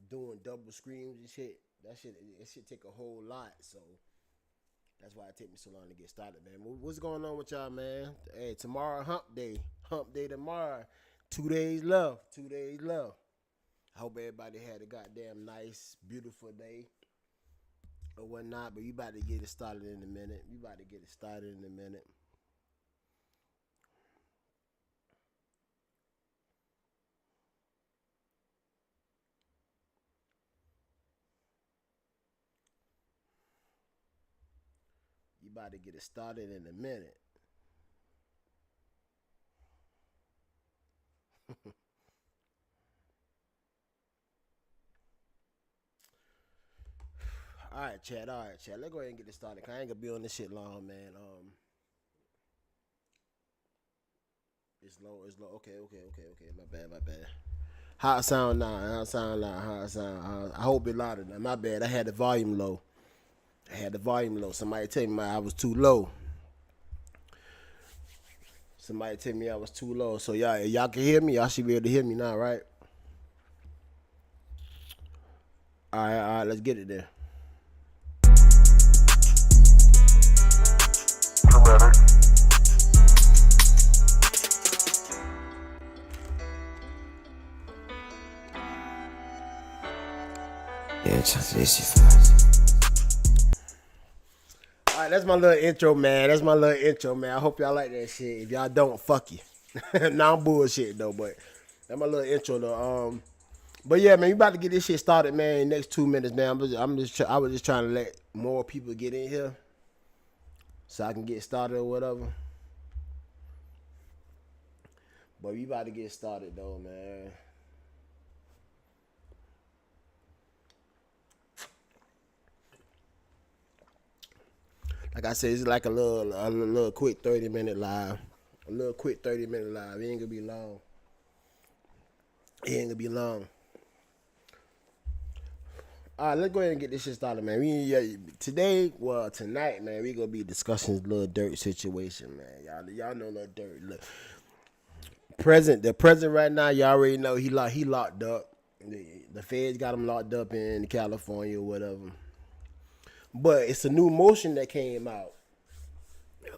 doing double screens and shit. It should take a whole lot. So that's why it take me so long to get started, man. What's going on with y'all, man? Hey, tomorrow hump day. Hump day tomorrow. 2 days left. 2 days left. I hope everybody had a goddamn nice, beautiful day or whatnot. But you about to get it started in a minute. You about to get it started in a minute. You about to get it started in a minute. All right, Chad. All right, Chad. Let's go ahead and get this started. 'Cause I ain't gonna be on this shit long, man. It's low. It's low. Okay, okay, okay, okay. My bad. My bad. How it sound now? How it sound now? How it sound? I hope it louder now. My bad. I had the volume low. I had the volume low. Somebody tell me I was too low. Somebody tell me I was too low. So y'all can hear me. Y'all should be able to hear me now, right? All right. Let's get it there. Yeah, all right, that's my little intro, man. That's my little intro, man. I hope y'all like that shit. If y'all don't, fuck you. Nah, I'm bullshit though, but that's my little intro though. But yeah, man, you about to get this shit started, man. In the next 2 minutes, man. I was just trying to let more people get in here, so I can get started or whatever. But we about to get started though, man. Like I said, it's like a little quick 30-minute live. A little quick 30-minute live. It ain't gonna be long. It ain't gonna be long. All right, let's go ahead and get this shit started, man. Tonight, man, we gonna be discussing this Lil Durk situation, man. Y'all know Lil Durk. Look, the president right now, y'all already know he locked up. The feds got him locked up in California or whatever. But it's a new motion that came out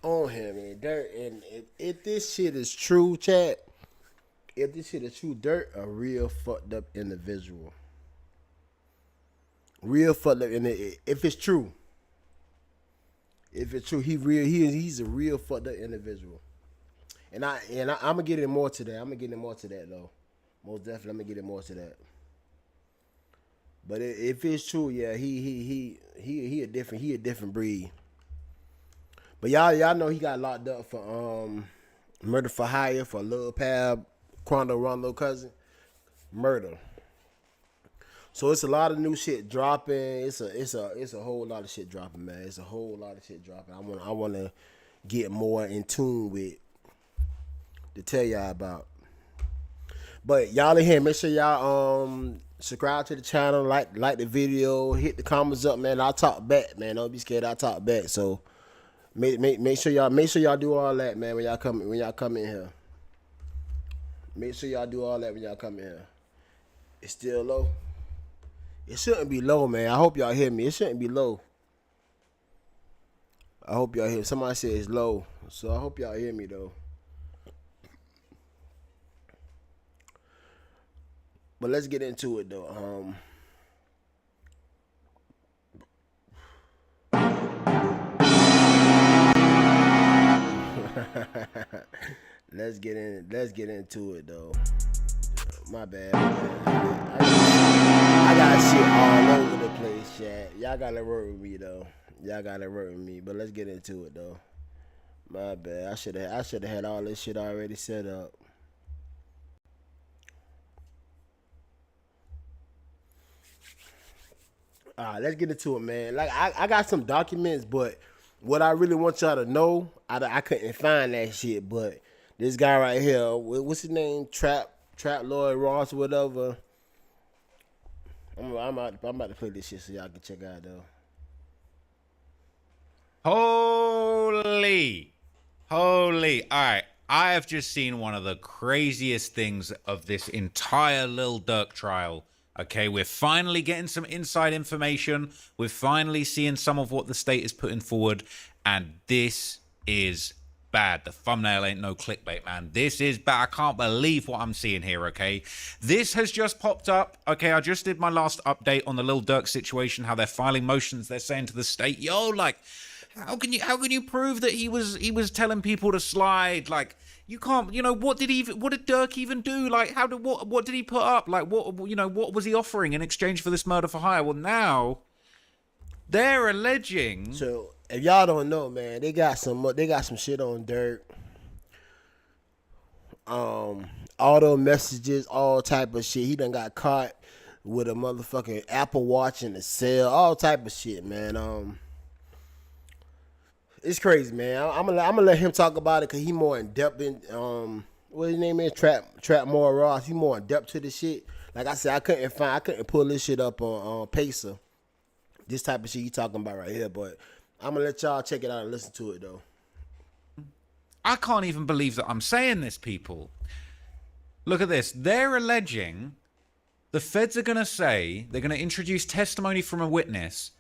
on him, and Durk. And if this shit is true, chat, if this shit is true, Durk a real fucked up individual. Real fucked up. And if it's true, he's a real fucked up individual. I'm gonna get in more to that. I'm gonna get in more to that though. Most definitely, I'm gonna get in more to that. But if it's true, yeah, he a different breed. But y'all know he got locked up for murder for hire for Lil Pab, Quando Rondo cousin, murder. So it's a lot of new shit dropping. It's a whole lot of shit dropping, man. It's a whole lot of shit dropping. I wanna get more in tune with to tell y'all about. But y'all in here, make sure y'all subscribe to the channel, like the video, hit the comments up, man. I'll talk back, man. Don't be scared. I'll talk back. So make sure y'all do all that, man. When y'all come in here, make sure y'all do all that when y'all come in here. It's still low. It shouldn't be low, man. I hope y'all hear me. It shouldn't be low. I hope y'all hear. Somebody said it's low, so I hope y'all hear me though. But let's get into it though. Let's get into it though. My bad. I got shit all over the place, chat. Y'all gotta work with me though. Y'all gotta work with me. But let's get into it though. My bad. I should have had all this shit already set up. All right, let's get into it, man. Like I got some documents, but what I really want y'all to know, I couldn't find that shit. But this guy right here, what's his name? Trap Lloyd Ross, whatever. I'm about to play this shit so y'all can check out though. Holy. All right. I have just seen one of the craziest things of this entire Lil Durk trial Okay, we're finally getting some inside information. We're finally seeing some of what the state is putting forward. And this is bad. The thumbnail ain't no clickbait, man. This is bad. I can't believe what I'm seeing here, okay? This has just popped up. Okay, I just did my last update on the Lil Durk situation, how they're filing motions. They're saying to the state, yo, like, how can you prove that he was telling people to slide? Like, you can't, what did Durk even do? Like, what did he put up? Like, what was he offering in exchange for this murder for hire? Well, now they're alleging. So if y'all don't know, man, they got some shit on Durk. Auto messages, all type of shit. He done got caught with a motherfucking Apple Watch in the cell, all type of shit, man. It's crazy, man. I'm gonna let him talk about it because he more in depth in what his name is, Trap More Ross. He more in depth to the shit. Like I said, I couldn't pull this shit up on Pacer. This type of shit you talking about right here, but I'm gonna let y'all check it out and listen to it though. I can't even believe that I'm saying this, people. Look at this. They're alleging the feds are gonna say they're gonna introduce testimony from a witness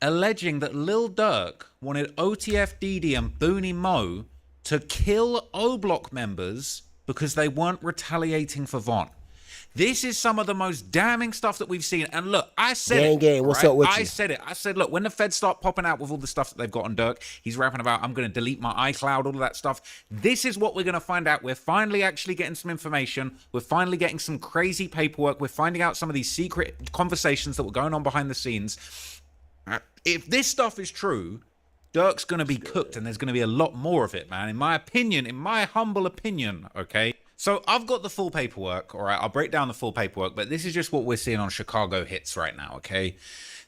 alleging that Lil Durk wanted OTF Didi and Booney Mo to kill O Block members because they weren't retaliating for Von. This is some of the most damning stuff that we've seen. And look, I said What's up with you? I said it. I said, look, when the feds start popping out with all the stuff that they've got on Durk, he's rapping about, I'm going to delete my iCloud, all of that stuff. This is what we're going to find out. We're finally actually getting some information. We're finally getting some crazy paperwork. We're finding out some of these secret conversations that were going on behind the scenes. If this stuff is true, Durk's going to be cooked, and there's going to be a lot more of it, man. In my opinion, in my humble opinion, okay? So I've got the full paperwork, all right? I'll break down the full paperwork, but this is just what we're seeing on Chicago Hits right now, okay?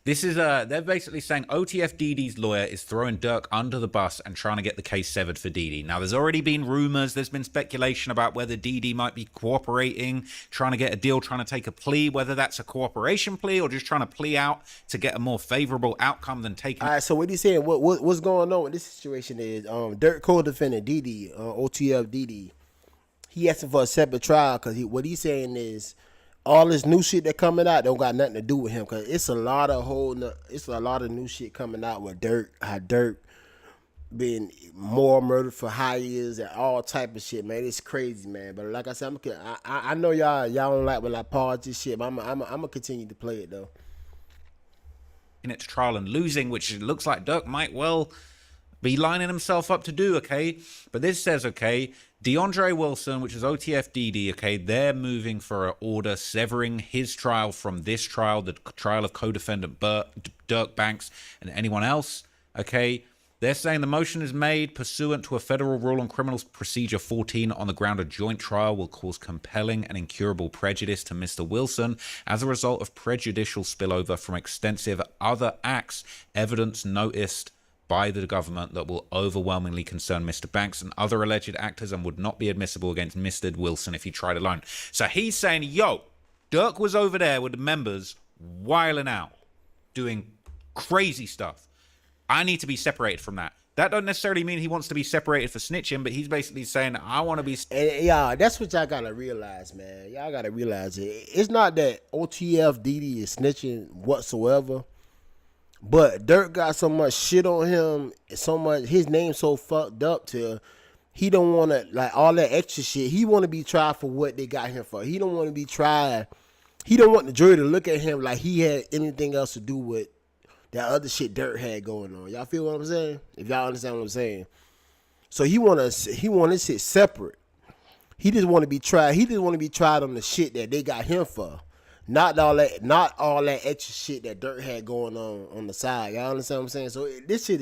This is, they're basically saying OTF Didi's lawyer is throwing Durk under the bus and trying to get the case severed for Didi. Now, there's already been rumors, there's been speculation about whether Didi might be cooperating, trying to get a deal, trying to take a plea, whether that's a cooperation plea or just trying to plea out to get a more favorable outcome than taking. All right, so what he's saying, what's going on with this situation is Durk co-defendant Didi, OTF Didi, he asking for a separate trial because what he's saying is all this new shit that coming out don't got nothing to do with him because it's a lot of new shit coming out with Durk, how Durk being more murder for hires and all type of shit, man. It's crazy, man. But like I said, I know y'all don't like when I pause this shit, but I'm gonna continue to play it though. In it to trial and losing, which it looks like Durk might well be lining himself up to do, okay? But this says, okay, DeAndre Wilson, which is OTF Didi, okay, they're moving for an order severing his trial from this trial, the trial of co-defendant Durk Banks and anyone else, okay? They're saying the motion is made pursuant to a federal rule on criminal procedure 14 on the ground a joint trial will cause compelling and incurable prejudice to Mr. Wilson as a result of prejudicial spillover from extensive other acts, evidence noticed by the government that will overwhelmingly concern Mr. Banks and other alleged actors and would not be admissible against Mr. Wilson if he tried alone. So he's saying, yo, Durk was over there with the members wiling out, doing crazy stuff. I need to be separated from that. That doesn't necessarily mean he wants to be separated for snitching, but he's basically saying, I want to be... And y'all, that's what y'all got to realize, man. Y'all got to realize it. It's not that OTF Didi is snitching whatsoever. But Durk got so much shit on him, so much, his name so fucked up to, he don't want to, like, all that extra shit. He want to be tried for what they got him for. He don't want to be tried. He don't want the jury to look at him like he had anything else to do with that other shit Durk had going on. Y'all feel what I'm saying? If y'all understand what I'm saying. So he want this shit separate. He just want to be tried. He just want to be tried on the shit that they got him for. Not all that extra shit that Durk had going on the side. Y'all understand what I'm saying? So this shit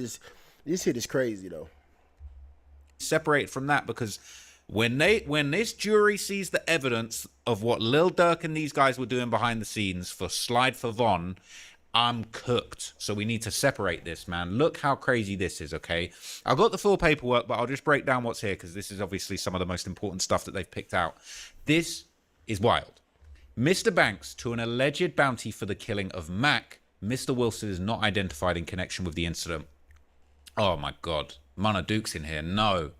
is crazy though. Separate from that because when this jury sees the evidence of what Lil Durk and these guys were doing behind the scenes for Slide for Von, I'm cooked. So we need to separate this, man. Look how crazy this is, okay? I've got the full paperwork, but I'll just break down what's here because this is obviously some of the most important stuff that they've picked out. This is wild. Mr. Banks to an alleged bounty for the killing of Mac. Mr. Wilson is not identified in connection with the incident. Oh my God. Mana Duke's in here. No.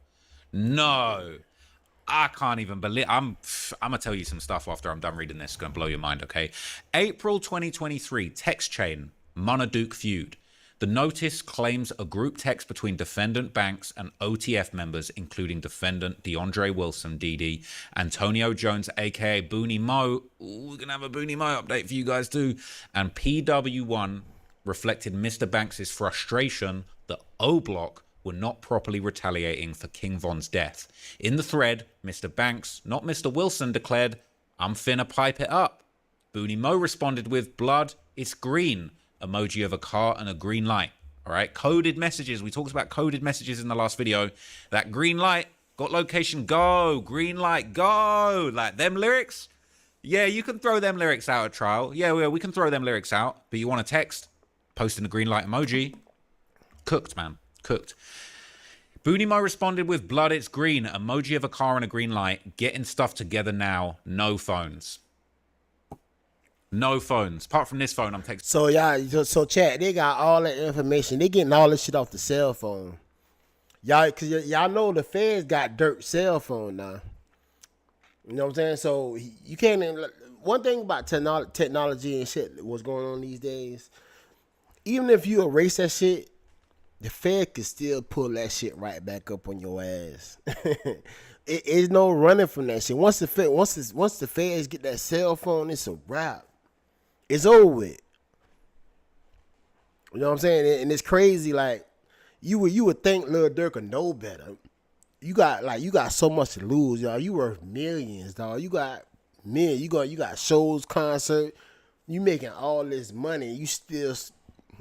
I can't even believe. I'm gonna tell you some stuff after I'm done reading this. It's gonna blow your mind. Okay, April 2023 text chain Monaduke feud. The notice claims a group text between defendant Banks and OTF members, including defendant DeAndre Wilson, DD, Antonio Jones, aka Booney Mo. Ooh, we're gonna have a Booney Mo update for you guys too. And PW1 reflected Mr. Banks' frustration that O Block were not properly retaliating for King Von's death. In the thread, Mr. Banks, not Mr. Wilson, declared, "I'm finna pipe it up." Booney Mo responded with, "Blood, it's green." Emoji of a car and a green light. All right, coded messages. We talked about coded messages in the last video. That green light, got location, go. Green light, go. Like them lyrics. Yeah, you can throw them lyrics out at trial. Yeah, we can throw them lyrics out. But you want a text? Posting a green light emoji. Cooked, man. Cooked. Booney Mo responded with, "Blood, it's green." Emoji of a car and a green light. Getting stuff together now. No phones. No phones. Apart from this phone, I'm texting. So y'all, so chat, they got all that information. They getting all this shit off the cell phone. Y'all, cause y'all know the feds got Durk's cell phone now. You know what I'm saying? So you can't. One thing about technology and shit, what's going on these days. Even if you erase that shit, the Fed can still pull that shit right back up on your ass. It's no running from that shit. Once the feds get that cell phone, it's a wrap. It's over with. You know what I'm saying? And it's crazy. Like you would think Lil Durk would know better. You got so much to lose, y'all. You worth millions, dog. You got shows, concert. You making all this money. You still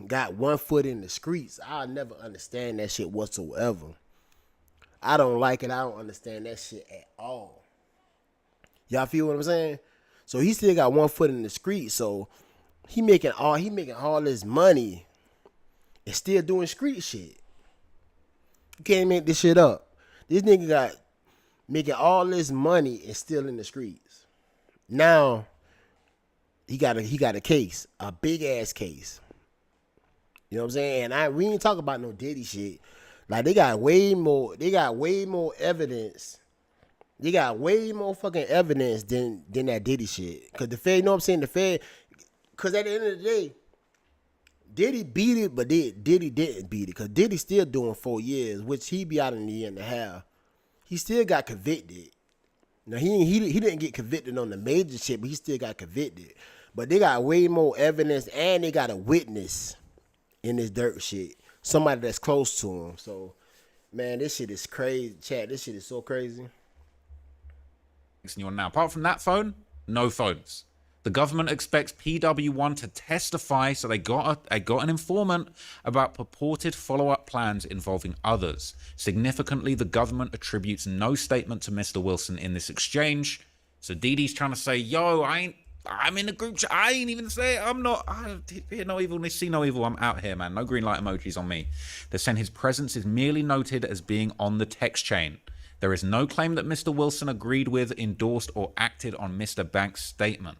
got one foot in the streets. I'll never understand that shit whatsoever. I don't like it. I don't understand that shit at all. Y'all feel what I'm saying? So he still got one foot in the street. So he making all this money and still doing street shit. You can't make this shit up. This nigga got making all this money and still in the streets. Now he got a case, a big ass case. You know what I'm saying? And we ain't talk about no Diddy shit. Like they got way more evidence. They got way more fucking evidence than that Diddy shit. Cause the Fed, you know what I'm saying? The Fed, cause at the end of the day, Diddy beat it, but Diddy didn't beat it. Cause Diddy still doing 4 years, which he be out in a year and a half. He still got convicted. Now he didn't get convicted on the major shit, but he still got convicted. But they got way more evidence and they got a witness in this Durk shit. Somebody that's close to him. So, man, this shit is crazy. Chat, this shit is so crazy. Now, apart from that phone, no phones. The government expects PW1 to testify, so they got an informant about purported follow-up plans involving others. Significantly, the government attributes no statement to Mr. Wilson in this exchange. So DD's trying to say, yo, I'm in the group chat. I ain't even say it. I hear no evil, see no evil. I'm out here, man. No green light emojis on me. They're saying his presence is merely noted as being on the text chain. There is no claim that Mr. Wilson agreed with, endorsed, or acted on Mr. Banks' statement.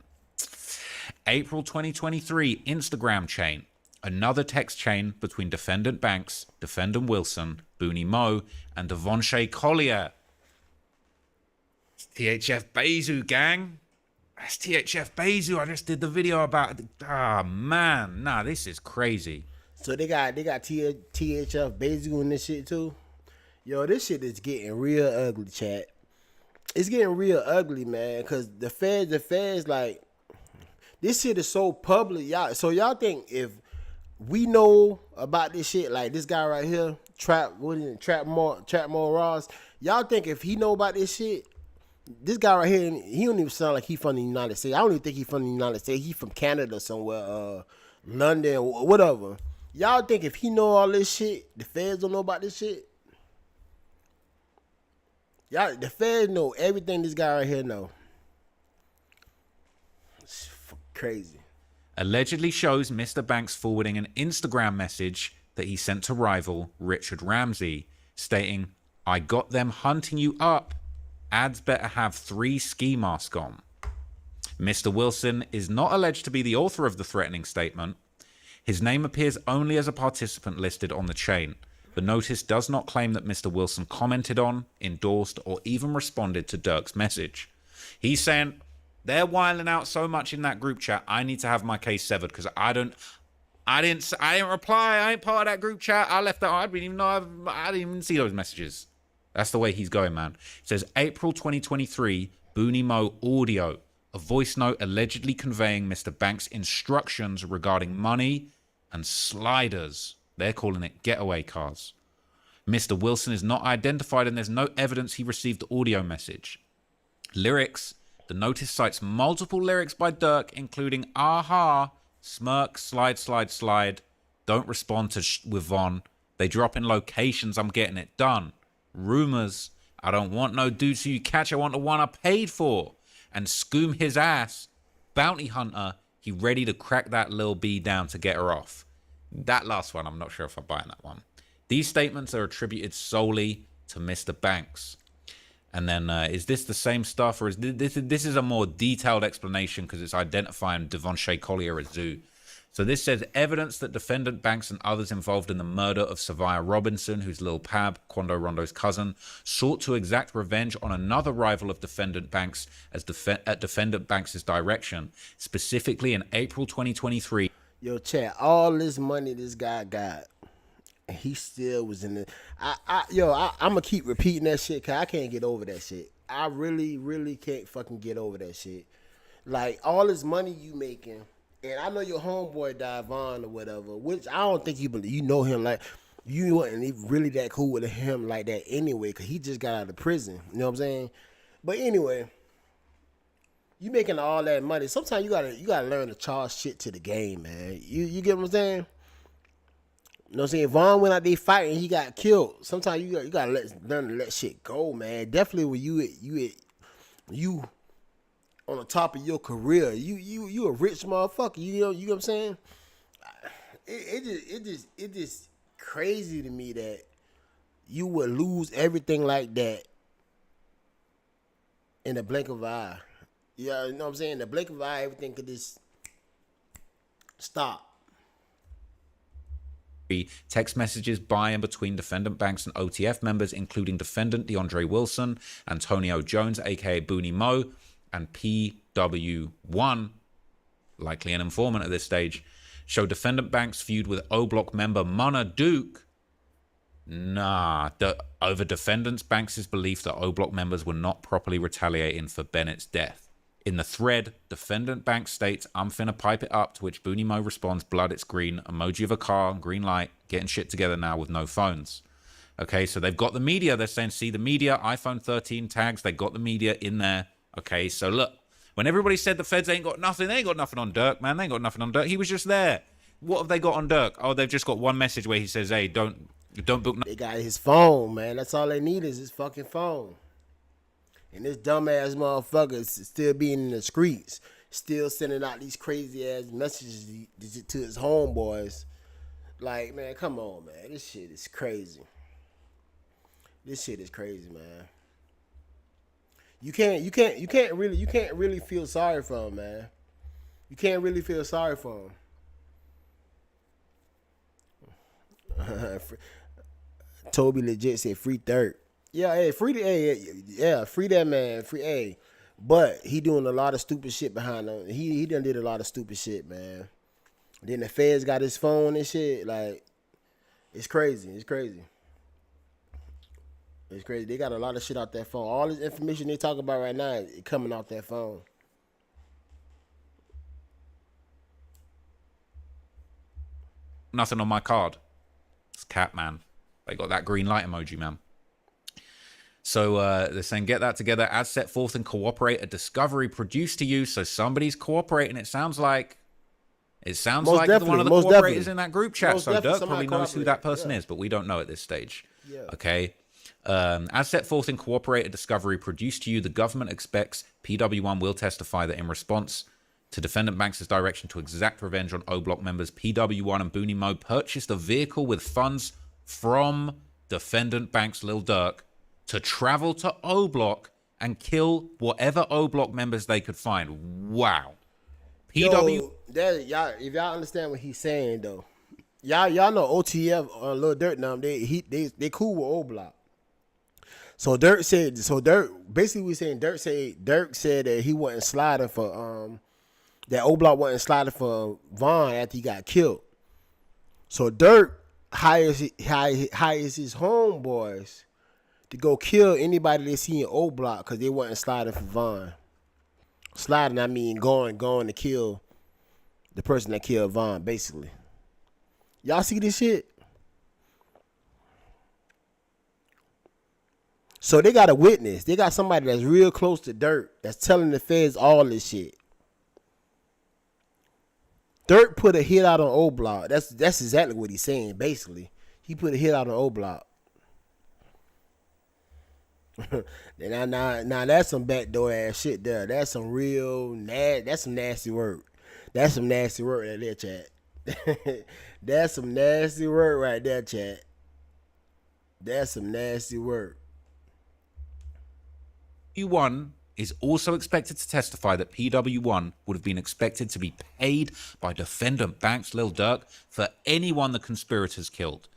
April 2023, Instagram chain. Another text chain between defendant Banks, defendant Wilson, Booney Mo, and Devonshea Collier. THF Bezu, gang. That's THF Bezu. I just did the video about it. Ah, man. Nah, this is crazy. So they got THF Bezu in this shit too? Yo, this shit is getting real ugly, chat. It's getting real ugly, man, because the feds, like, this shit is so public. Y'all think if we know about this shit, like this guy right here, Trap More Ross, y'all think if he know about this shit, this guy right here, he don't even sound like he from the United States. I don't even think he from the United States. He from Canada somewhere, London, whatever. Y'all think if he know all this shit, the feds don't know about this shit? Y'all, the feds know everything this guy right here know. It's crazy. Allegedly shows Mr. Banks forwarding an Instagram message that he sent to rival Richard Ramsey, stating, "I got them hunting you up. Ads better have 3 ski masks on." Mr. Wilson is not alleged to be the author of the threatening statement. His name appears only as a participant listed on the chain. The notice does not claim that Mr. Wilson commented on, endorsed, or even responded to Durk's message. He's saying, they're whiling out so much in that group chat, I need to have my case severed because I didn't reply. I ain't part of that group chat. I left that. I didn't even know. I didn't even see those messages. That's the way he's going, man. It says April 2023, Booney Mo audio, a voice note allegedly conveying Mr. Banks' instructions regarding money and sliders. They're calling it getaway cars. Mr. Wilson is not identified and there's no evidence he received the audio message. Lyrics. The notice cites multiple lyrics by Durk, including aha, smirk, slide, slide, slide, don't respond to with Von. They drop in locations, I'm getting it done. Rumors, I don't want no dudes who you catch, I want the one I paid for. And Scoom his ass, bounty hunter, he ready to crack that Lil B down to get her off. That last one, I'm not sure if I'm buying that one. These statements are attributed solely to Mr. Banks. And then, is this the same stuff, or is this is a more detailed explanation because it's identifying Devonshea Collier as Zoo. So this says evidence that defendant Banks and others involved in the murder of Savia Robinson, who's Lil Pab, Quando Rondo's cousin, sought to exact revenge on another rival of defendant Banks at defendant Banks' direction, specifically in April 2023. Yo, chat, all this money this guy got, he still was in the. I'm gonna keep repeating that shit because I can't get over that shit. I really, really can't fucking get over that shit. Like, all this money you making, and I know your homeboy Davon or whatever, which I don't think you know him like. You wasn't even really that cool with him like that anyway, because he just got out of prison. You know what I'm saying? But anyway, you making all that money. Sometimes you gotta learn to charge shit to the game, man. You get what I'm saying? You know what I'm saying? Vaughn went out there fighting, he got killed. Sometimes you gotta learn to let shit go, man. Definitely when you on the top of your career, you a rich motherfucker. You know what I'm saying? It just crazy to me that you would lose everything like that in the blink of an eye. Yeah, you know what I'm saying? In the blink of an eye, everything could just stop. Text messages by and between defendant Banks and OTF members, including defendant DeAndre Wilson, Antonio Jones, aka Booney Mo, and PW1, likely an informant at this stage, show defendant Banks feud with O-Block member Mona Duke. Over defendants Banks' belief that O-Block members were not properly retaliating for Bennett's death. In the thread, defendant Banks states, I'm finna pipe it up, to which Booney Mo responds, blood, it's green, emoji of a car, green light, getting shit together now with no phones. Okay, so they've got the media. They're saying, see the media, iPhone 13 tags, they got the media in there. Okay, so look, when everybody said the feds ain't got nothing, they ain't got nothing on Durk, man. They ain't got nothing on Durk. He was just there. What have they got on Durk? Oh, they've just got one message where he says, hey, don't book. They got his phone, man. That's all they need is his fucking phone. And this dumbass motherfucker is still being in the streets, still sending out these crazy ass messages to his homeboys. Like, man, come on, man. This shit is crazy. This shit is crazy, man. You can't really feel sorry for him, man. You can't really feel sorry for him. Toby legit said free Durk. Yeah, hey, free that man. Hey. But he doing a lot of stupid shit behind him. He done did a lot of stupid shit, man. Then the feds got his phone and shit. Like, it's crazy. It's crazy. It's crazy. They got a lot of shit out that phone. All this information they talk about right now is coming off that phone. Nothing on my card. It's cat, man. They got that green light emoji, man. So they're saying, get that together as set forth and cooperate a discovery produced to you. So somebody's cooperating. It sounds like one of the cooperators in that group chat. So Durk probably knows who that person is, but we don't know at this stage. Yeah. Okay. As set forth in cooperate a discovery produced to you, the government expects PW1 will testify that in response to defendant Banks' direction to exact revenge on O-Block members, PW1 and Booney Mo purchased a vehicle with funds from defendant Banks Lil Durk to travel to O-Block and kill whatever O-Block members they could find. Wow. Yo, if y'all understand what he's saying, though, y'all know OTF Lil Durk now. They cool with Old Block. So Dirk basically we saying Dirk said that he wasn't sliding for that Old Block wasn't sliding for Von after he got killed. So Dirk hires his homeboys to go kill anybody they see in Old Block because they wasn't sliding for Von. Sliding, I mean going to kill the person that killed Von, basically. Y'all see this shit? So they got a witness. They got somebody that's real close to Dirk that's telling the feds all this shit. Dirk put a hit out on Old Block. That's exactly what he's saying, basically. He put a hit out on Old Block. now that's some backdoor ass shit there. That's some real that's some nasty work. That's some nasty work right there, chat. That's some nasty work right there, chat. That's some nasty work. PW1 is also expected to testify that PW1 would have been expected to be paid by defendant Banks Lil Durk for anyone the conspirators killed.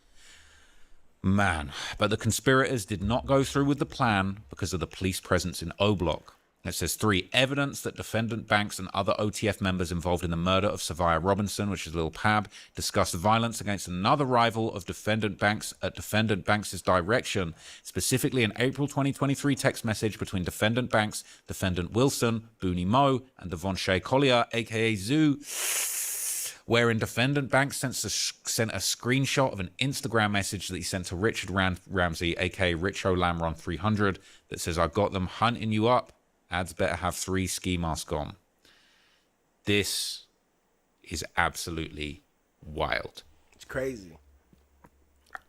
Man, but the conspirators did not go through with the plan because of the police presence in O Block. It says 3, evidence that defendant Banks and other OTF members involved in the murder of Savia Robinson, which is Lil Pab, discussed violence against another rival of defendant Banks at defendant Banks' direction, specifically an April 2023 text message between defendant Banks, defendant Wilson, Booney Mo, and Devonshea Collier, aka Zoo, wherein defendant Banks sent a screenshot of an Instagram message that he sent to Richard Ramsey, aka Richo Lamron 300, that says, "I got them hunting you up. Ads better have 3 ski masks on." This is absolutely wild. It's crazy.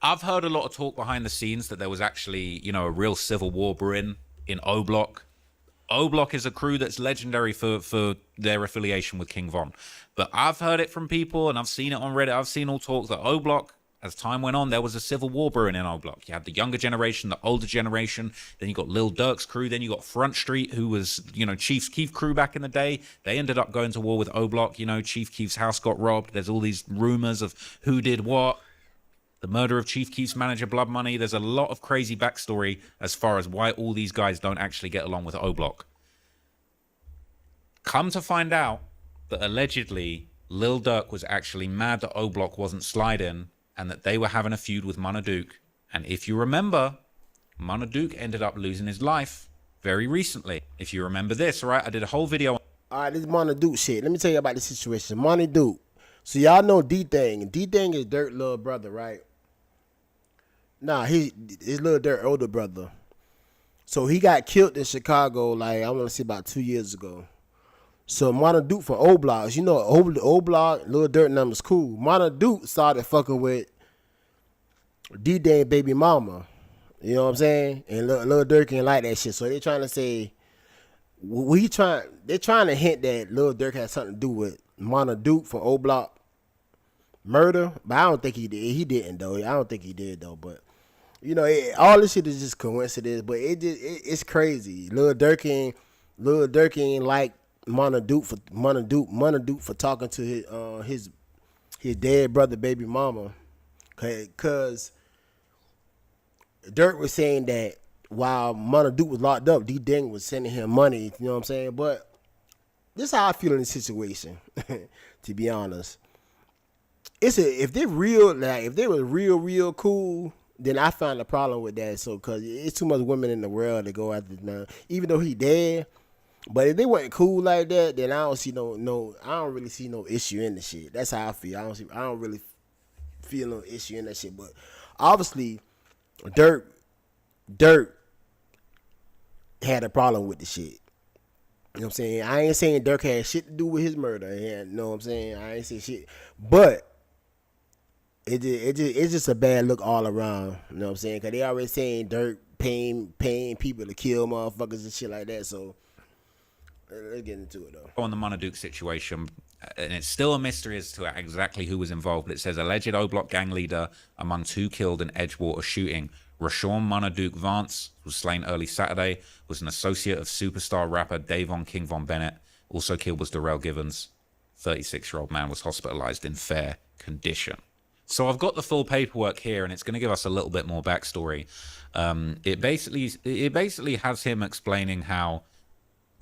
I've heard a lot of talk behind the scenes that there was actually, a real civil war brewing in O Block. O Block is a crew that's legendary for their affiliation with King Von. But I've heard it from people and I've seen it on Reddit. I've seen all talk that O Block, as time went on, there was a civil war brewing in O Block. You had the younger generation, the older generation. Then you got Lil Durk's crew. Then you got Front Street, who was, Chief Keef crew back in the day. They ended up going to war with O Block. Chief Keef's house got robbed. There's all these rumors of who did what. The murder of Chief Keef's manager, Blood Money. There's a lot of crazy backstory as far as why all these guys don't actually get along with O Block. Come to find out that allegedly Lil Durk was actually mad that O Block wasn't sliding, and that they were having a feud with Munna Duke. And if you remember, Munna Duke ended up losing his life very recently. If you remember this, right? I did a whole video. All right, this Munna Duke shit. Let me tell you about the situation. Munna Duke. So y'all know D-Thing. D-Thing is Dirk's little brother, right? Nah, his little Dirk older brother. So he got killed in Chicago, like, I want to say about 2 years ago. So Munna Duke from O Block, O Block, Lil Durk numbers cool. Munna Duke started fucking with D-Day baby mama. You know what I'm saying? And Lil Durk ain't like that shit. So they trying to say, they're trying to hint that Lil Durk had something to do with Munna Duke from O Block murder. But I don't think he did. He didn't though. I don't think he did though. But all this shit is just coincidence. But it's crazy. Lil Durk ain't like Munna Duke for talking to his dead brother baby mama, cause Durk was saying that while Munna Duke was locked up, D-Ding was sending him money. You know what I'm saying? But this is how I feel in this situation. To be honest, if they were real cool, then I find a problem with that. So cause it's too much women in the world to go after man, even though he dead. But if they weren't cool like that, then I don't see I don't really see no issue in the shit. That's how I feel. I don't really feel no issue in that shit. But obviously, Dirk had a problem with the shit. You know what I'm saying? I ain't saying Dirk had shit to do with his murder. You know what I'm saying? I ain't saying shit. But it's just a bad look all around. You know what I'm saying? Because they already saying Dirk paying people to kill motherfuckers and shit like that. So let's get into it though. On the Munna Duke situation, and it's still a mystery as to exactly who was involved, but it says alleged O Block gang leader among 2 killed in Edgewater shooting. Rashawn Munna Duke Vance was slain early Saturday, was an associate of superstar rapper Davon King Von Bennett. Also killed was Darrell Givens. 36-year-old man was hospitalized in fair condition. So I've got the full paperwork here, and it's going to give us a little bit more backstory. It basically has him explaining how,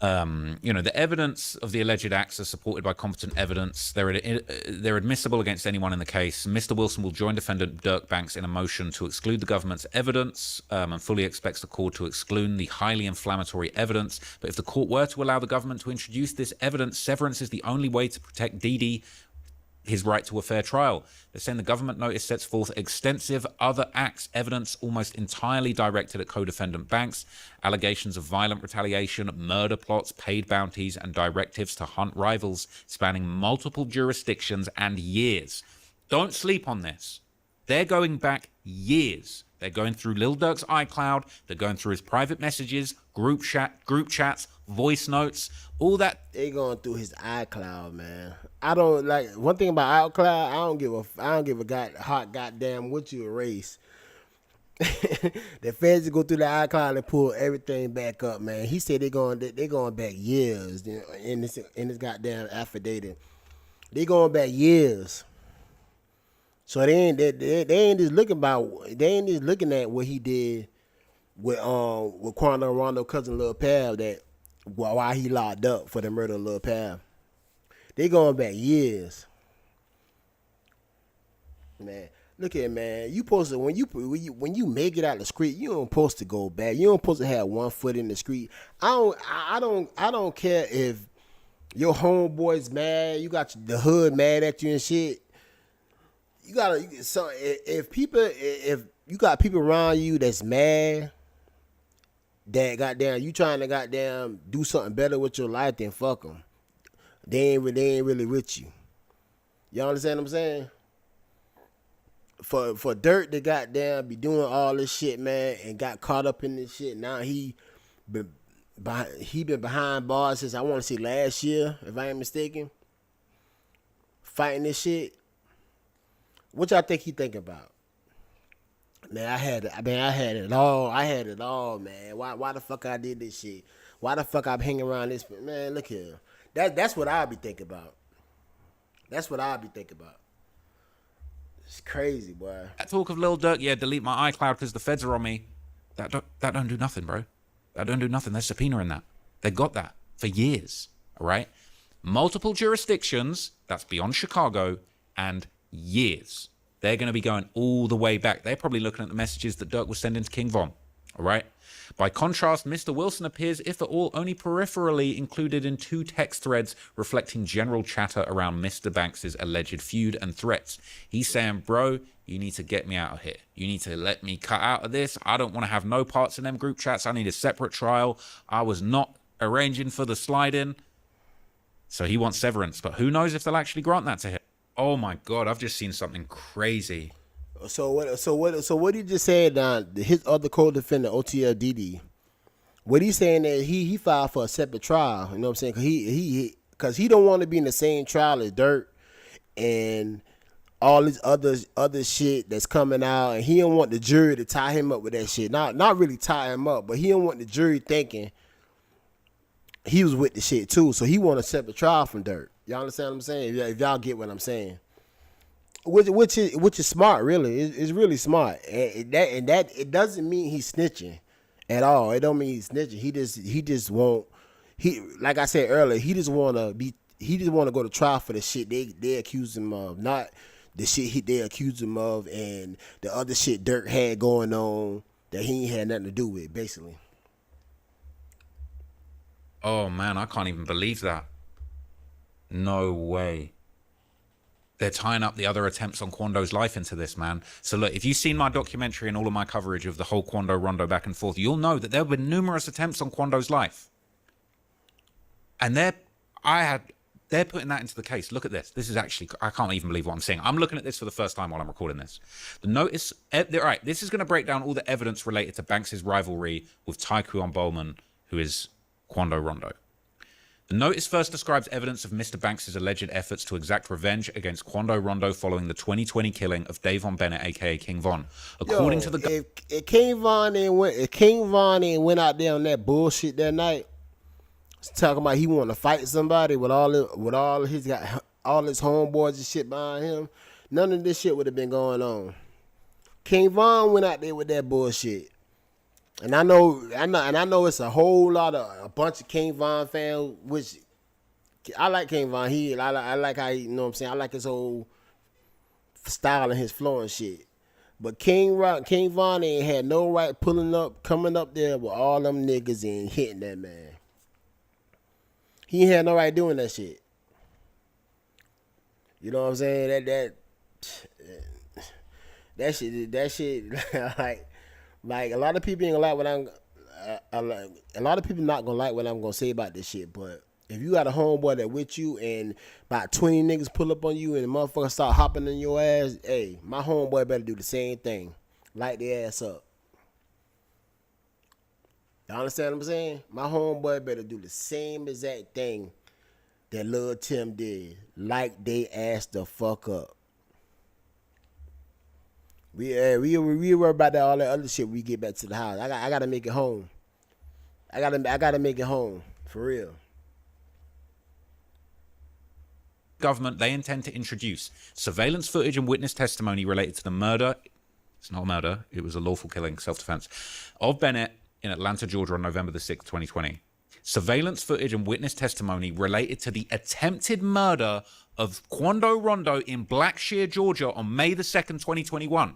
the evidence of the alleged acts are supported by competent evidence. They're admissible against anyone in the case. Mr. Wilson will join defendant Durk Banks in a motion to exclude the government's evidence, and fully expects the court to exclude the highly inflammatory evidence. But if the court were to allow the government to introduce this evidence, severance is the only way to protect Dede his right to a fair trial. They're saying the government notice sets forth extensive other acts, evidence almost entirely directed at co-defendant Banks, allegations of violent retaliation, murder plots, paid bounties, and directives to hunt rivals spanning multiple jurisdictions and years. Don't sleep on this. They're going back years. They're going through Lil Durk's iCloud. They're going through his private messages, group chats, voice notes, all that. They going through his iCloud, man. I don't like one thing about iCloud. I don't give a hot goddamn what you erase. The feds go through the iCloud and pull everything back up, man. He said they going back years in this goddamn affidavit. They going back years. So they ain't just looking at what he did with Quando Rondo cousin Lil Pal, that why he locked up for the murder of Lil Pal. They going back years. Man, look at it, man. You supposed to when you make it out the street, you don't supposed to go back. You don't supposed to have one foot in the street. I don't care if your homeboy's mad, you got the hood mad at you and shit. You gotta, so if you got people around you that's mad, that goddamn you trying to goddamn do something better with your life, then fuck them. They ain't really with you. You understand what I'm saying? For Durk to goddamn be doing all this shit, man, and got caught up in this shit. Now he been behind bars since I want to say last year, if I ain't mistaken. Fighting this shit. What y'all think he thinking about? Man, I had it all. I had it all, man. Why the fuck I did this shit? Why the fuck I'm hanging around this? Man, look here. That's what I'll be thinking about. That's what I'll be thinking about. It's crazy, boy. That talk of Lil Durk, yeah, delete my iCloud because the feds are on me. That don't do nothing, bro. That don't do nothing. There's subpoena in that. They got that for years, all right? Multiple jurisdictions, that's beyond Chicago, and years. They're going to be going all the way back. They're probably looking at the messages that Durk was sending to King Von, all right? By contrast, Mr. Wilson appears, if at all, only peripherally included in 2 text threads reflecting general chatter around Mr. Banks' alleged feud and threats. He's saying, bro, you need to get me out of here. You need to let me cut out of this. I don't want to have no parts in them group chats. I need a separate trial. I was not arranging for the slide-in. So he wants severance, but who knows if they'll actually grant that to him. Oh my God, I've just seen something crazy. So what he just said now, his other co-defendant, OTLDD, what he's saying that he filed for a separate trial, you know what I'm saying? Cause he don't want to be in the same trial as Durk and all this other shit that's coming out, and he don't want the jury to tie him up with that shit. Not really tie him up, but he don't want the jury thinking he was with the shit too. So he want a separate trial from Durk. Y'all understand what I'm saying? If y'all get what I'm saying, which is smart, really. It's really smart, and that it doesn't mean he's snitching at all. It don't mean he's snitching. He just won't. Like I said earlier, he just want to go to trial for the shit they accuse him of, not the shit they accuse him of, and the other shit Durk had going on that he ain't had nothing to do with, basically. Oh man, I can't even believe that. No way. They're tying up the other attempts on Quando's life into this, man. So look, if you've seen my documentary and all of my coverage of the whole Quando Rondo back and forth, you'll know that there have been numerous attempts on Quando's life. And they're putting that into the case. Look at this. This is actually, I can't even believe what I'm seeing. I'm looking at this for the first time while I'm recording this. The notice, right, this is going to break down all the evidence related to Banks' rivalry with Taekwon Bowman, who is Quando Rondo. The notice first describes evidence of Mr. Banks' alleged efforts to exact revenge against Quando Rondo following the 2020 killing of Davon Bennett, aka King Von. According to the if King Von ain't went out there on that bullshit that night, talking about he want to fight somebody with all his homeboys and shit behind him, none of this shit would have been going on. King Von went out there with that bullshit. And I know it's a whole lot of a bunch of King Von fans, which I like King Von. I like how he, you know what I'm saying? I like his whole style and his flow and shit. But King Von ain't had no right coming up there with all them niggas and hitting that man. He ain't had no right doing that shit. You know what I'm saying? That shit like a lot of people ain't gonna like what a lot of people not gonna like what I'm gonna say about this shit, but if you got a homeboy that with you and about 20 niggas pull up on you and the motherfucker start hopping in your ass, hey, my homeboy better do the same thing. Light their ass up. Y'all understand what I'm saying? My homeboy better do the same exact thing that Lil Tim did. Light they ass the fuck up. We worry about that all that other shit when we get back to the house. I gotta make it home. I gotta make it home. For real. Government, they intend to introduce surveillance footage and witness testimony related to the murder. It's not a murder. It was a lawful killing, self-defense, of Bennett in Atlanta, Georgia on November the 6th, 2020. Surveillance footage and witness testimony related to the attempted murder of Quando Rondo in Blackshear, Georgia on May the 2nd, 2021.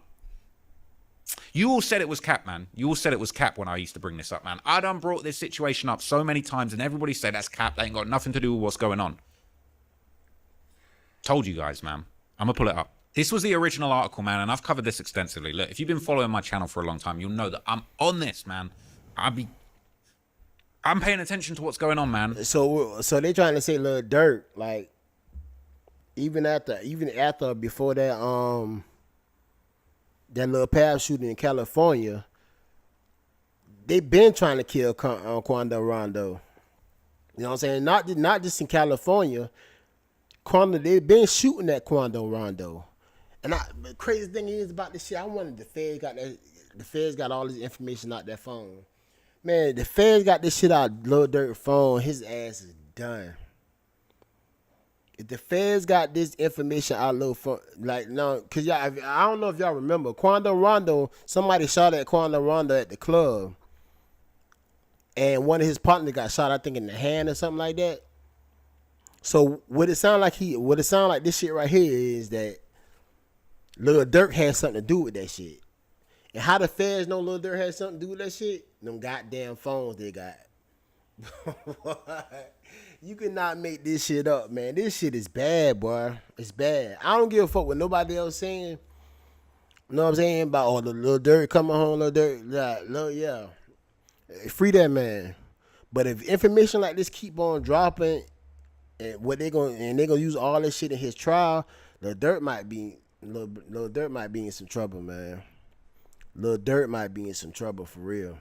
You all said it was cap, man. You all said it was cap when I used to bring this up, man. I done brought this situation up so many times and everybody said that's cap. That ain't got nothing to do with what's going on. Told you guys, man. I'm going to pull it up. This was the original article, man, and I've covered this extensively. Look, if you've been following my channel for a long time, you'll know that I'm on this, man. I'm paying attention to what's going on, man. So they trying to say Lil Durk, like, even after before that that little past shooting in California, they been trying to kill Quando Rondo. You know what I'm saying? Not just in California. They been shooting at Quando Rondo. And the crazy thing is about this shit, I wanted the feds got all this information out their phone. Man, the feds got this shit out Lil Durk phone, his ass is done. If the feds got this information out Lil phone, like, no, cause I don't know if y'all remember, Quando Rondo, somebody shot at Quando Rondo at the club. And one of his partners got shot, I think, in the hand or something like that. So what it sound like this shit right here is that Lil Durk had something to do with that shit. And how the feds know Lil Durk had something to do with that shit? Them goddamn phones they got. You cannot make this shit up, man. This shit is bad, boy. It's bad. I don't give a fuck what nobody else saying. You know what I'm saying? About the Lil Durk coming home, Lil Durk, yeah. Free that man. But if information like this keep on dropping, and they're gonna use all this shit in his trial, Lil Durk might be in some trouble, man. Lil Durk might be in some trouble for real.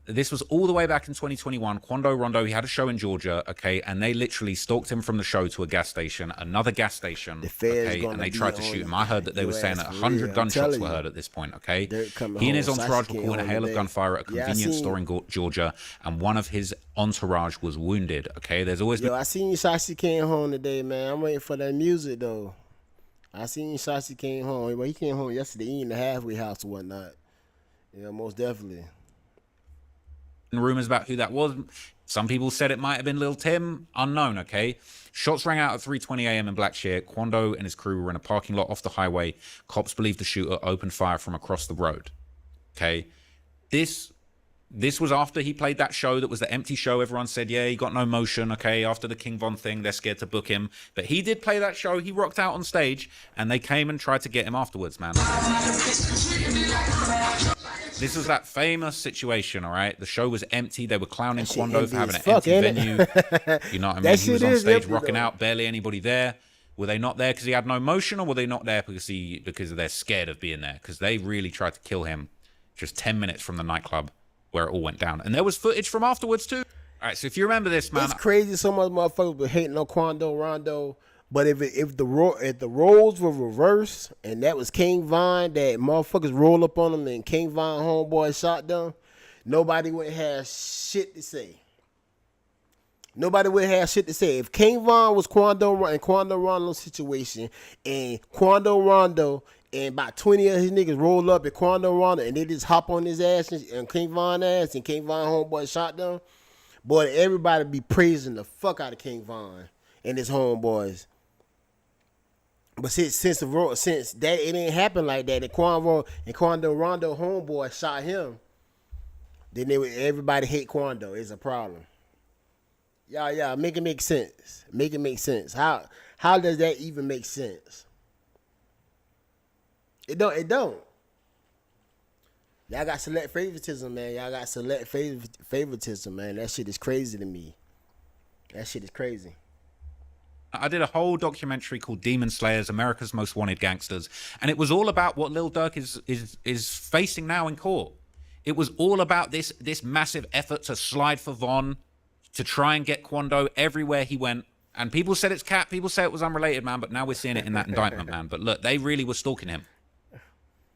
This was all the way back in 2021. Quando Rondo, he had a show in Georgia, okay, and they literally stalked him from the show to a gas station, another gas station, okay, and they tried to shoot him. I heard that they were saying that 100 gunshots were heard at this point, okay? He and his entourage were caught in a hail of gunfire at a convenience store in Georgia, and one of his entourage was wounded, okay? There's always I seen Shashi came home today, man. I'm waiting for that music, though. I seen Shashi came home. Well, he came home yesterday eating the halfway house or whatnot. Yeah, most definitely. Rumors about who that was. Some people said it might have been Lil Tim. Unknown, okay? Shots rang out at 3:20 a.m. in Blackshear. Quando and his crew were in a parking lot off the highway. Cops believe the shooter opened fire from across the road. Okay? This was after he played that show that was the empty show. Everyone said, yeah, he got no motion, okay? After the King Von thing, they're scared to book him. But he did play that show. He rocked out on stage, and they came and tried to get him afterwards, man. This was that famous situation, all right? The show was empty. They were clowning Quando for having an empty venue. You know what I mean? He was on stage rocking out, barely anybody there. Were they not there because he had no motion, or were they not there because they're scared of being there? Because they really tried to kill him just 10 minutes from the nightclub where it all went down. And there was footage from afterwards, too. All right, so if you remember this, man. It's crazy so much motherfuckers were hating on Quando Rondo. But if the roles were reversed and that was King Von, that motherfuckers roll up on him and King Von homeboy shot them, nobody would have shit to say. Nobody would have shit to say. If King Von was Quando Rondo's situation, and Quando Rondo and about 20 of his niggas roll up at Quando Rondo and they just hop on his ass and King Von ass and King Von homeboy shot them, boy, everybody be praising the fuck out of King Von and his homeboys. But since that it ain't happen like that, and Quando Rondo homeboy shot him, then everybody hate Quando. It's a problem. Yeah, make it make sense. Make it make sense. How does that even make sense? It don't. Y'all got select favoritism, man. Favoritism, man. That shit is crazy to me. That shit is crazy. I did a whole documentary called Demon Slayers, America's Most Wanted Gangsters, and it was all about what Lil Durk is facing now in court. It was all about this massive effort to slide for Von, to try and get Quando everywhere he went. And people said it's cap, people say it was unrelated, man, but now we're seeing it in that indictment, man. But look, they really were stalking him.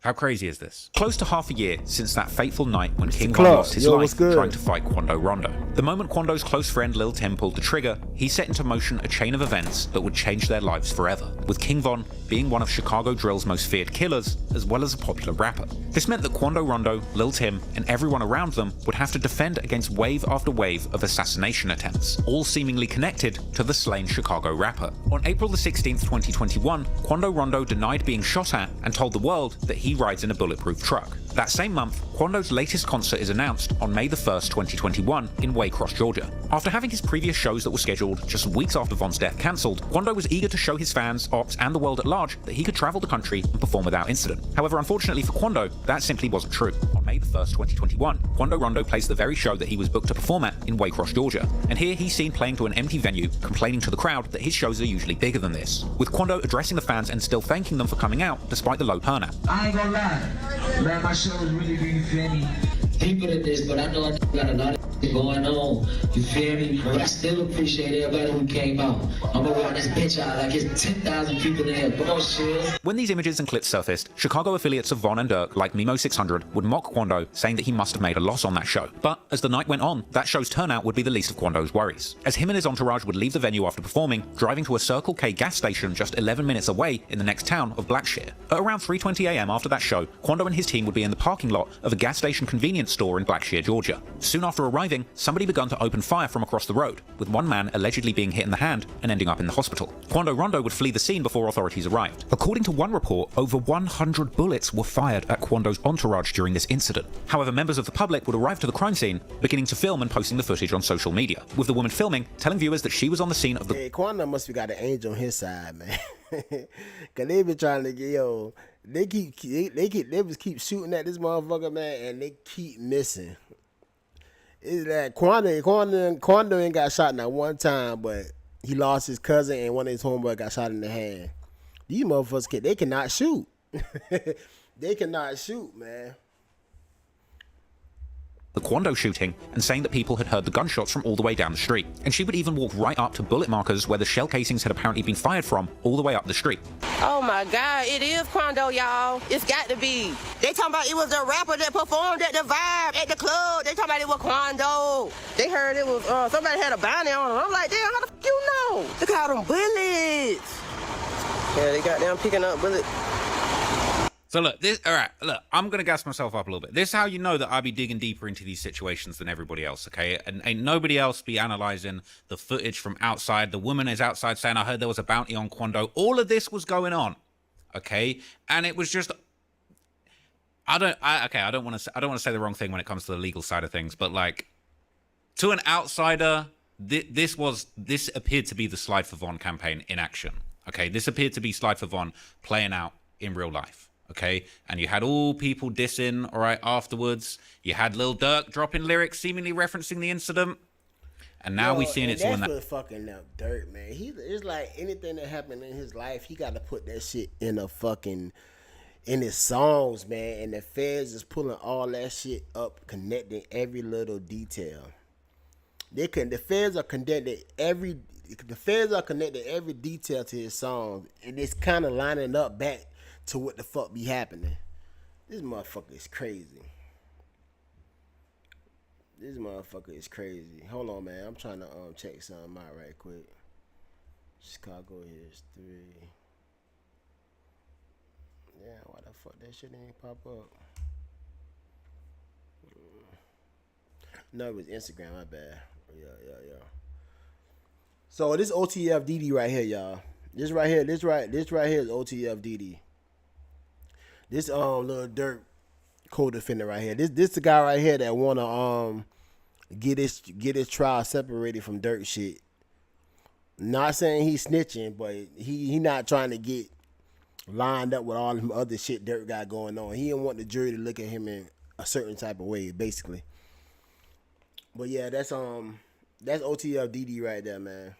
How crazy is this? Close to half a year since that fateful night when King Von lost his life trying to fight Quando Rondo. The moment Quando's close friend Lil Tim pulled the trigger, he set into motion a chain of events that would change their lives forever, with King Von being one of Chicago drill's most feared killers, as well as a popular rapper. This meant that Quando Rondo, Lil Tim, and everyone around them would have to defend against wave after wave of assassination attempts, all seemingly connected to the slain Chicago rapper. On April the 16th, 2021, Quando Rondo denied being shot at and told the world that he rides in a bulletproof truck. That same month, Quando's latest concert is announced on May the 1st, 2021 in Waycross, Georgia. After having his previous shows that were scheduled just weeks after Von's death cancelled, Quando was eager to show his fans, ops, and the world at large that he could travel the country and perform without incident. However, unfortunately for Quando, that simply wasn't true. On May the 1st, 2021, Quando Rondo plays the very show that he was booked to perform at in Waycross, Georgia. And here he's seen playing to an empty venue, complaining to the crowd that his shows are usually bigger than this, with Quando addressing the fans and still thanking them for coming out despite the low turnout. I ain't gonna lie, man, my show was really big, you feel me? Deeper than this, but I know I got a lot of going on, you feel me? But I still appreciate everybody who came out. I'm gonna rock this bitch out like it's 10,000 people in here. Bullshit. When these images and clips surfaced, Chicago affiliates of Von and Durk, like Mimo 600, would mock Quando, saying that he must have made a loss on that show. But as the night went on, that show's turnout would be the least of Quando's worries, as him and his entourage would leave the venue after performing, driving to a Circle K gas station just 11 minutes away in the next town of Blackshear. At around 3:20 a.m. after that show, Quando and his team would be in the parking lot of a gas station convenience store in Blackshear, Georgia. Soon after arriving, somebody begun to open fire from across the road, with one man allegedly being hit in the hand and ending up in the hospital. Quando Rondo would flee the scene before authorities arrived. According to one report, over 100 bullets were fired at Quando's entourage during this incident. However, members of the public would arrive to the crime scene, beginning to film and posting the footage on social media, with the woman filming telling viewers that she was on the scene of the... Hey, Quando must have got an angel on his side, man. Cause they been trying to get, they just keep shooting at this motherfucker, man, and they keep missing. It's like Quando ain't got shot not one time, but he lost his cousin and one of his homeboys got shot in the hand. These motherfuckers, they cannot shoot. They cannot shoot, man. The Quando shooting and saying that people had heard the gunshots from all the way down the street. And she would even walk right up to bullet markers where the shell casings had apparently been fired from all the way up the street. Oh my God, it is Quando, y'all. It's got to be. They talking about it was a rapper that performed at the Vibe at the club. They talking about it was Quando. They heard it was, somebody had a bounty on him. I'm like, damn, how the fuck you know? Look at all them bullets. Yeah, they got them picking up bullets. So look, I'm going to gas myself up a little bit. This is how you know that I be digging deeper into these situations than everybody else, okay? And ain't nobody else be analyzing the footage from outside. The woman is outside saying, I heard there was a bounty on Quando. All of this was going on, okay? And it was just... I don't want to say the wrong thing when it comes to the legal side of things, but like, to an outsider, this appeared to be the Slide for Von campaign in action, okay? This appeared to be Slide for Von playing out in real life. Okay, and you had all people dissing, all right, afterwards. You had Lil Durk dropping lyrics seemingly referencing the incident. And now we're seeing it doing that. That's what fucking up Durk, man. It's like anything that happened in his life, he got to put that shit in his songs, man. And the feds is pulling all that shit up, connecting every little detail. The feds are connecting every detail to his song, and it's kind of lining up back to what the fuck be happening. This motherfucker is crazy. This motherfucker is crazy. Hold on, man. I'm trying to check something out right quick. Chicago history. Yeah, why the fuck that shit ain't pop up? No, it was Instagram. My bad. Yeah. So this OTFDD right here, y'all. This right here is OTFDD. This Lil Durk co-defendant right here. This the guy right here that wanna get his trial separated from Durk shit. Not saying he's snitching, but he not trying to get lined up with all them other shit Durk got going on. He didn't want the jury to look at him in a certain type of way, basically. But yeah, that's OTFDD right there, man.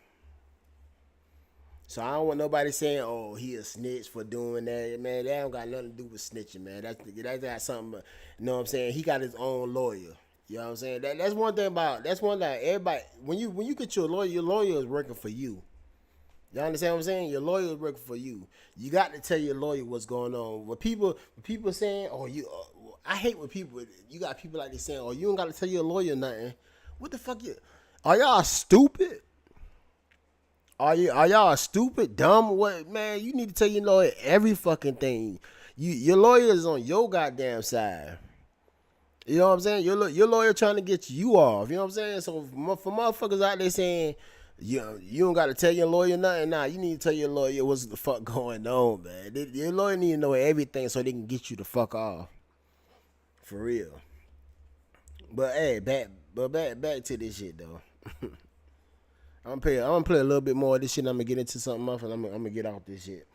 So I don't want nobody saying, "Oh, he a snitch for doing that." Man, that don't got nothing to do with snitching, man. That's got something. You know what I'm saying? He got his own lawyer. You know what I'm saying? That's one thing everybody. When you get your lawyer is working for you. You understand what I'm saying? Your lawyer is working for you. You got to tell your lawyer what's going on. When people saying, "Oh, I hate when you got people like this saying, "Oh, you don't got to tell your lawyer nothing." What the fuck? Are y'all stupid? Are y'all stupid, dumb? What, man? You need to tell your lawyer every fucking thing. Your lawyer is on your goddamn side. You know what I'm saying? Your lawyer trying to get you off. You know what I'm saying? So for motherfuckers out there saying you don't got to tell your lawyer nothing, nah, you need to tell your lawyer what's the fuck going on, man. Your lawyer need to know everything so they can get you the fuck off. For real. But hey, back to this shit though. I'm gonna play a little bit more of this shit. And I'm gonna get into something else, and I'm gonna get off this shit.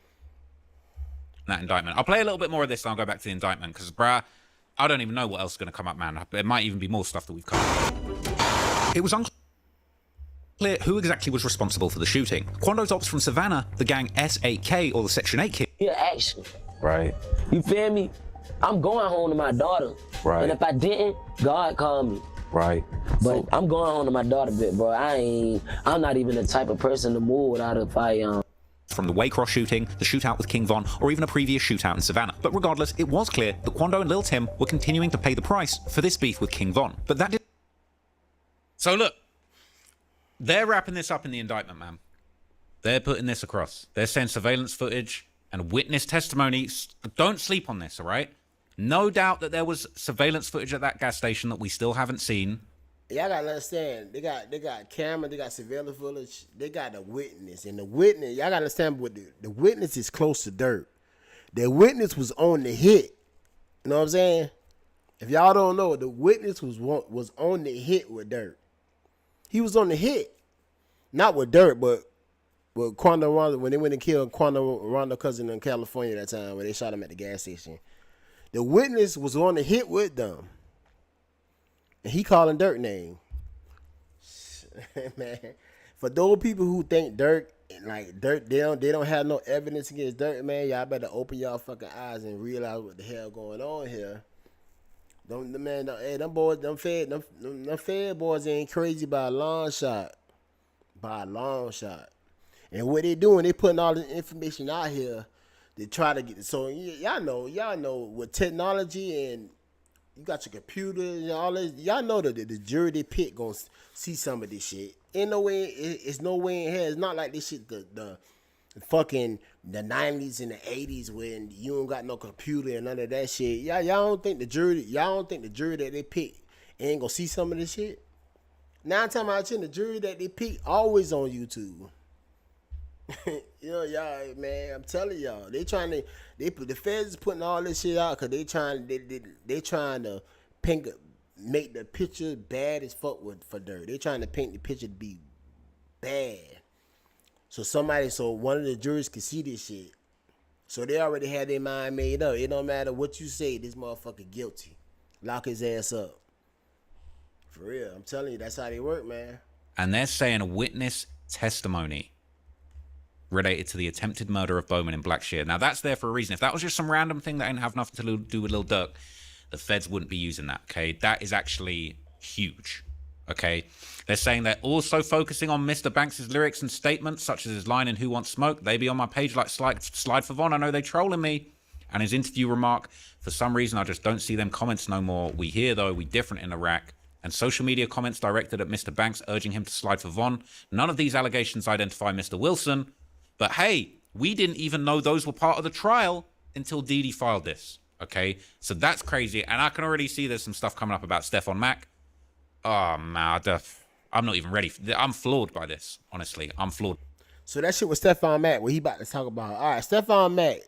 That indictment. I'll play a little bit more of this, and I'll go back to the indictment because, bruh, I don't even know what else is gonna come up, man. There might even be more stuff that we've covered. It was unclear who exactly was responsible for the shooting. Quando's ops from Savannah, the gang S8K or the Section 8 kid. Yeah, action. Right. You feel me? I'm going home to my daughter. Right. And if I didn't, God called me. Right. But I'm going home to my daughter, bro. I'm not even the type of person to move without a firearm. From the Waycross shooting, the shootout with King Von, or even a previous shootout in Savannah. But regardless, it was clear that Quando and Lil Tim were continuing to pay the price for this beef with King Von. But that did. So look, they're wrapping this up in the indictment, man. They're putting this across. They're saying surveillance footage and witness testimony. Don't sleep on this, all right? No doubt that there was surveillance footage at that gas station that we still haven't seen. Y'all gotta understand, they got camera, they got surveillance footage, they got a witness, and the witness, y'all gotta understand what the witness is close to Durk. The witness was on the hit. You know what I'm saying? If y'all don't know, the witness was on the hit with Durk. He was on the hit, not with Durk, but with Quando Rondo when they went and killed Quando Rondo cousin in California that time when they shot him at the gas station. The witness was on the hit with them. And he calling Durk name. Man, for those people who think Durk, they don't have no evidence against Durk, man, y'all better open y'all fucking eyes and realize what the hell going on here. Them Fed boys ain't crazy by a long shot. By a long shot. And what they doing, they putting all this information out here. They try to get it. So y'all know with technology and you got your computer and all this, y'all know that the jury they pick gonna see some of this shit. Ain't no way, it's no way in hell. It's not like this shit the fucking the 90s and the 80s when you don't got no computer and none of that shit. Y'all don't think the jury that they pick ain't gonna see some of this shit? 9 times out of 10, the jury that they pick always on YouTube. You know, y'all, man, I'm telling y'all, the feds is putting all this shit out because they trying to make the picture bad as fuck for Durk. They trying to paint the picture to be bad. So one of the jurors can see this shit. So they already had their mind made up. It don't matter what you say, this motherfucker guilty. Lock his ass up. For real, I'm telling you, that's how they work, man. And they're saying a witness testimony related to the attempted murder of Bowman in Blackshear. Now, that's there for a reason. If that was just some random thing that didn't have nothing to do with Lil Durk, the feds wouldn't be using that, okay? That is actually huge, okay? They're saying they're also focusing on Mr. Banks' lyrics and statements, such as his line in Who Wants Smoke. They be on my page like slide for Von. I know they trolling me. And his interview remark, for some reason, I just don't see them comments no more. We here, though, we different in Iraq. and social media comments directed at Mr. Banks urging him to slide for Von. None of these allegations identify Mr. Wilson. But hey, we didn't even know those were part of the trial until Didi filed this. Okay, so that's crazy. And I can already see there's some stuff coming up about Stephon Mack. Oh, man, I'm not even ready. I'm floored by this, honestly. I'm floored. So that shit with Stephon Mack, what he about to talk about. All right, Stephon Mack.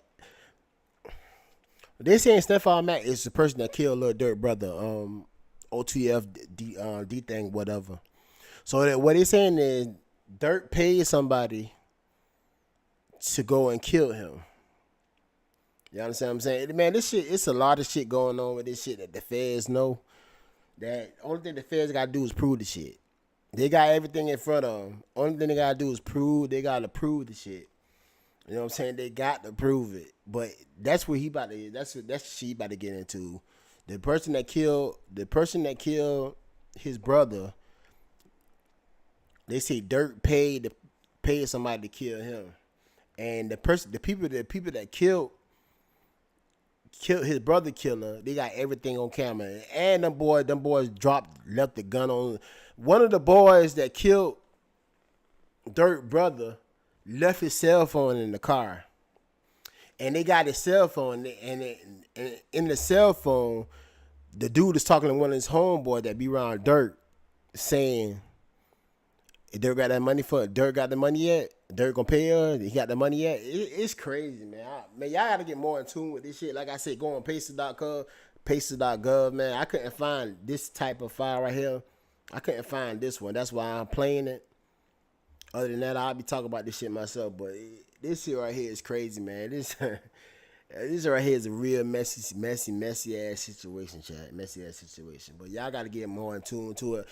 They saying Stephon Mack is the person that killed Lil Durk brother, OTF D thing, whatever. So that what they saying is Durk paid somebody to go and kill him. You understand what I'm saying? Man, this shit, it's a lot of shit going on with this shit that the feds know. That only thing the feds gotta do is prove the shit. They got everything in front of them. Only thing they gotta do is prove. They gotta prove the shit. You know what I'm saying? They got to prove it. But that's what he about to. That's she about to get into. The person that killed his brother. They say Durk paid somebody to kill him, and the people that killed his brother killer. They got everything on camera, and them boys left the gun on. One of the boys that killed Durk brother left his cell phone in the car, and they got his cell phone, and in the cell phone, the dude is talking to one of his homeboys that be around Durk, saying, "Durk got that money for it? Durk got the money yet? Durk gonna pay her? He got the money yet?" It's crazy, man. Man, y'all gotta get more in tune with this shit. Like I said, go on pacer.gov, man. I couldn't find this type of file right here. I couldn't find this one. That's why I'm playing it. Other than that, I'll be talking about this shit myself. But this shit right here is crazy, man. This right here is a real messy ass situation, chat. Messy ass situation. But y'all got to get more in tune to it.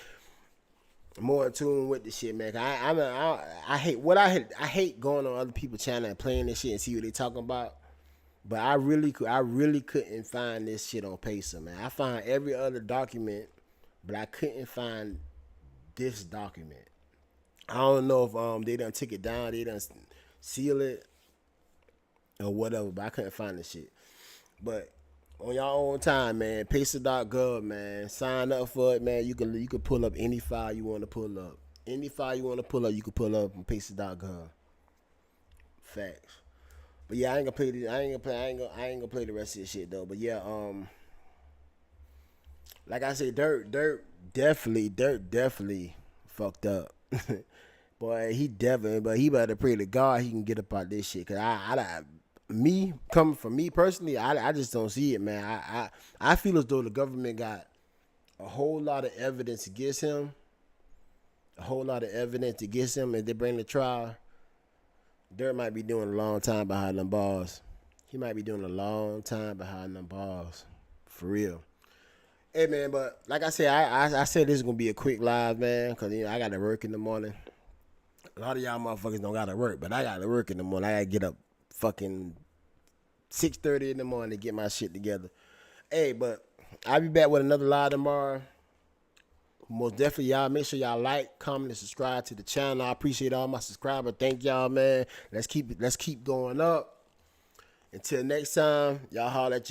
More in tune with this shit, man. I hate going on other people's channel and playing this shit and see what they talking about. But I really couldn't find this shit on Pacer, man. I found every other document, but I couldn't find this document. I don't know if they done took it down, they done seal it or whatever, but I couldn't find the shit. But on your own time, man, pacer.gov, man, sign up for it, man. You can pull up any file you want to pull up. Any file you want to pull up, you can pull up on pacer.gov. Facts. But yeah, I ain't gonna play the rest of this shit though. But yeah, like I said, Durk definitely fucked up. Boy, he better pray to God he can get up out this shit. Cause coming from me personally, I just don't see it, man. I feel as though the government got a whole lot of evidence against him. If they bring the trial. Durk might be doing a long time behind them bars. He might be doing a long time behind them bars. For real. Hey, man, but like I said, I said this is going to be a quick live, man, because I got to work in the morning. A lot of y'all motherfuckers don't got to work, but I got to work in the morning. I got to get up fucking 6:30 in the morning to get my shit together. Hey, but I'll be back with another live tomorrow. Most definitely, y'all make sure y'all like, comment, and subscribe to the channel. I appreciate all my subscribers. Thank y'all, man. Let's keep going up. Until next time, y'all holler at you.